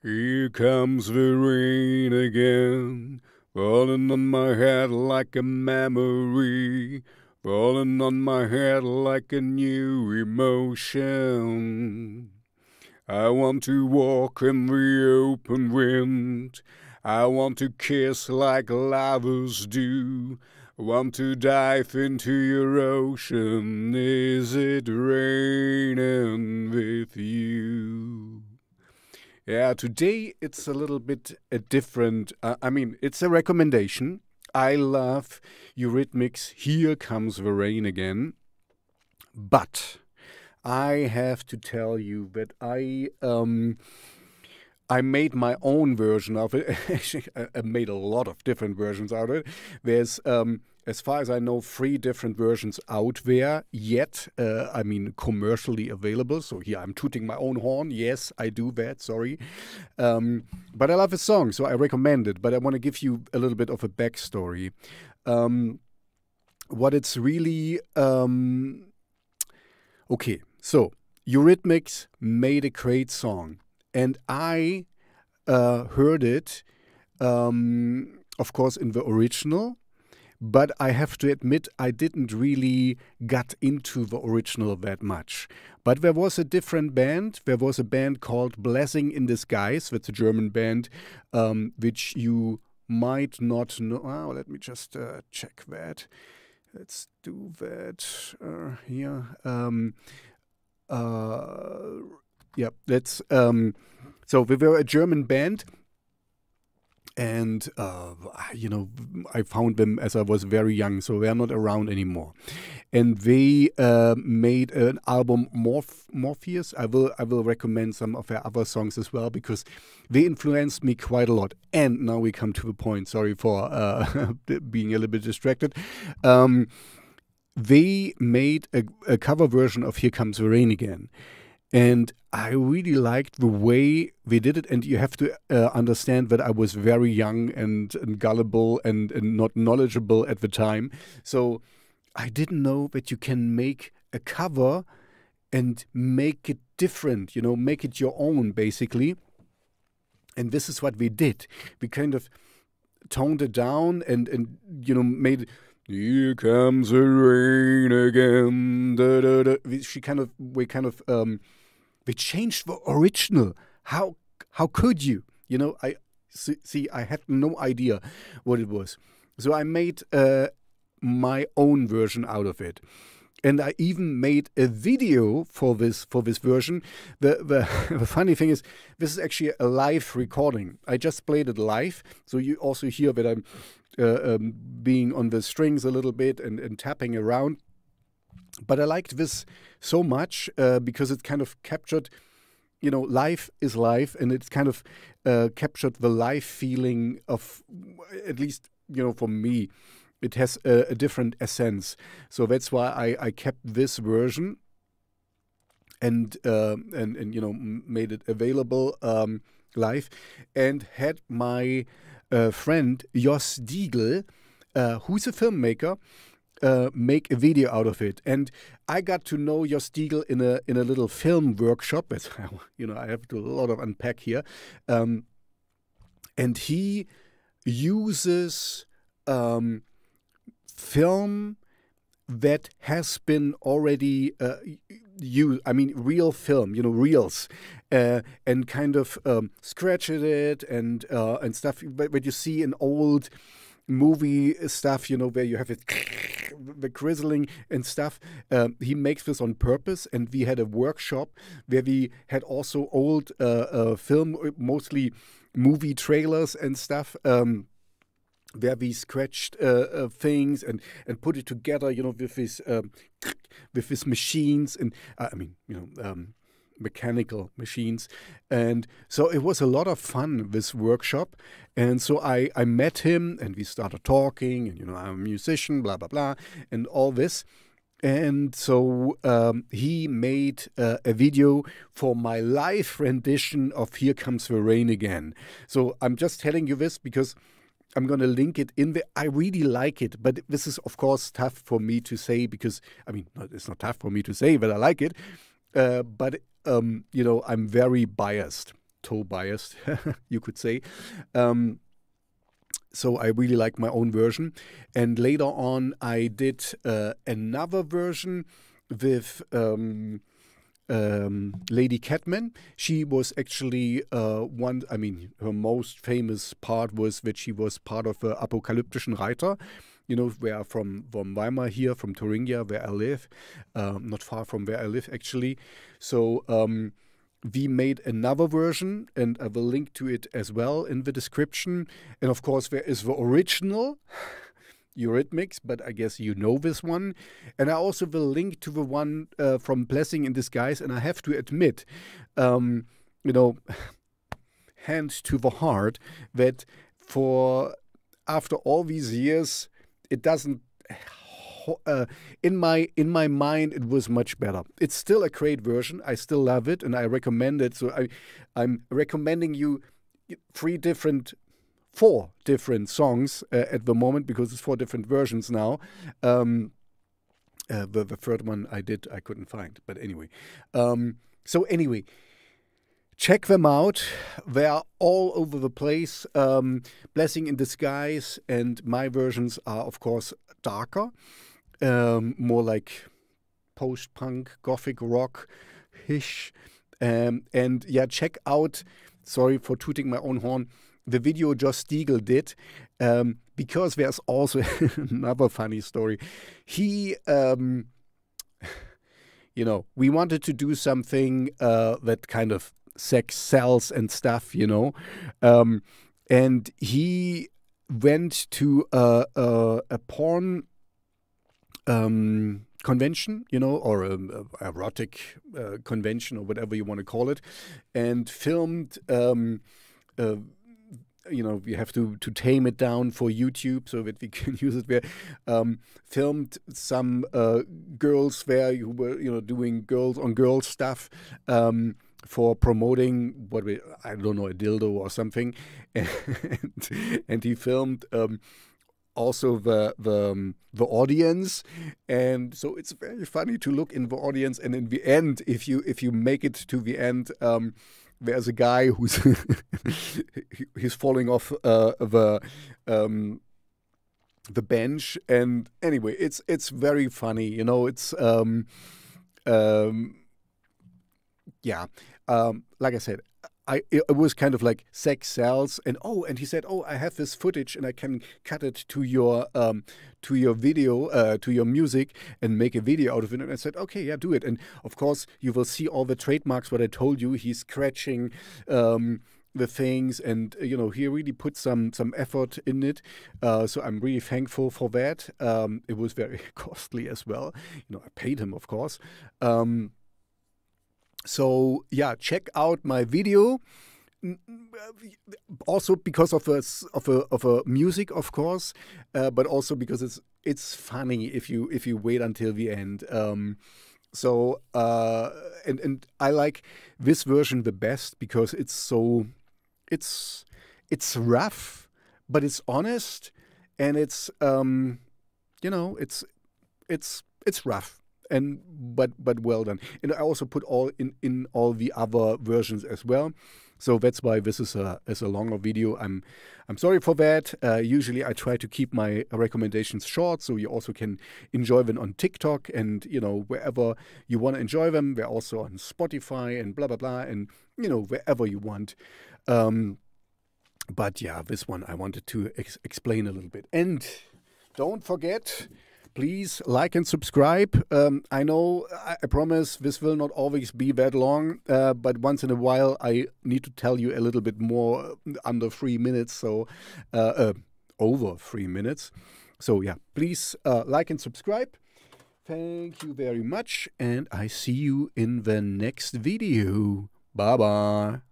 Here comes the rain again, falling on my head like a memory, falling on my head like a new emotion. I want to walk in the open wind, I want to kiss like lovers do, I want to dive into your ocean, is it raining with you? Yeah, today it's a little bit different. It's a recommendation. I love Eurythmics, Here Comes the Rain Again. But I have to tell you that I made my own version of it. Actually, I made a lot of different versions out of it. There's, as far as I know, 3 different versions out there yet. Commercially available. So here I'm tooting my own horn. Yes, I do that. Sorry. But I love the song, so I recommend it. But I want to give you a little bit of a backstory. What it's really... Okay, so Eurythmics made a great song. And I heard it, of course, in the original, but I have to admit I didn't really get into the original that much. But there was a different band. There was a band called Blessing in Disguise. That's a German band, which you might not know. Oh, let me just check that. Let's do that here. Yeah, that's so we were a German band, and I found them as I was very young, so they're not around anymore. And they made an album, Morpheus. I will recommend some of their other songs as well because they influenced me quite a lot. And now we come to the point. Sorry for being a little bit distracted. They made a cover version of Here Comes the Rain Again. And I really liked the way they did it. And you have to understand that I was very young and gullible and not knowledgeable at the time. So I didn't know that you can make a cover and make it different, make it your own, basically. And this is what we did. We kind of toned it down and made it, here comes the rain again. Da, da, da. We changed the original. How could you? I see. I had no idea what it was. So I made my own version out of it, and I even made a video for this version. The funny thing is, this is actually a live recording. I just played it live, so you also hear that I'm being on the strings a little bit and tapping around. But I liked this so much because it kind of captured, life is life, and it's kind of captured the life feeling of, at least, for me, it has a different essence. So that's why I kept this version and made it available live, and had my friend Jos Diegel, who's a filmmaker, make a video out of it. And I got to know Jos Diegel in a little film workshop. As I have to do a lot of unpack here. And he uses film that has been already used. I mean, real film, reels, and kind of scratched it and stuff. But you see in old movie stuff, where you have it, the grizzling and stuff. He makes this on purpose, and we had a workshop where we had also old film, mostly movie trailers and stuff, where we scratched things and put it together, with his machines and mechanical machines. And so it was a lot of fun, this workshop. And so I met him, and we started talking, and I'm a musician, blah blah blah, and all this. And so he made a video for my live rendition of Here Comes the Rain Again. So I'm just telling you this because I'm going to link it in there. I really like it, but this is, of course, tough for me to say because, it's not tough for me to say that I like it, but I'm very biased. toe biased, you could say. So I really like my own version. And later on, I did another version with Lady Catman. She was actually her most famous part was that she was part of the Apokalyptischen Reiter, where from Weimar here, from Thuringia, where I live, not far from where I live actually. So we made another version, and I will link to it as well in the description. And of course, there is the original Eurythmics, but I guess you know this one. And I also will link to the one from Blessing in Disguise. And I have to admit, hand to the heart, that after all these years, it doesn't. In my mind, it was much better. It's still a great version. I still love it, and I recommend it. So I'm recommending you 4 different songs at the moment, because it's 4 different versions now. The third one I couldn't find, but anyway. So anyway, check them out. They are all over the place. Blessing in Disguise and my versions are, of course, darker. More like post-punk, gothic rock-ish. And yeah, check out, sorry for tooting my own horn, the video Jos Diegel did, because there's also another funny story. He, we wanted to do something that kind of sex sells and stuff, and he went to a porn convention, or a erotic convention, or whatever you want to call it, and filmed. We have to tame it down for YouTube so that we can use it there. Filmed some girls there who were, doing girls on girls stuff for promoting I don't know, a dildo or something, and he filmed. Also the audience, and so it's very funny to look in the audience. And in the end, if you make it to the end, there's a guy who's he's falling off the bench. And anyway, it's very funny, it's like I said, it was kind of like sex sells, and he said, I have this footage and I can cut it to your video, to your music, and make a video out of it. And I said, okay, yeah, do it. And of course, you will see all the trademarks, what I told you. He's scratching the things, and he really put some effort in it. So I'm really thankful for that. It was very costly as well. I paid him, of course. So yeah, check out my video. Also because of a music, of course, but also because it's funny if you wait until the end. So and I like this version the best because it's rough, but it's honest, and it's rough. But well done. And I also put all in all the other versions as well. So that's why this is a longer video. I'm sorry for that. Usually I try to keep my recommendations short, so you also can enjoy them on TikTok and wherever you want to enjoy them. They're also on Spotify and blah blah blah, and wherever you want. But yeah, this one I wanted to explain a little bit. And don't forget, please like and subscribe. I know, I promise this will not always be that long, but once in a while I need to tell you a little bit more, under 3 minutes, so over 3 minutes. So yeah, please like and subscribe. Thank you very much, and I see you in the next video. Bye-bye.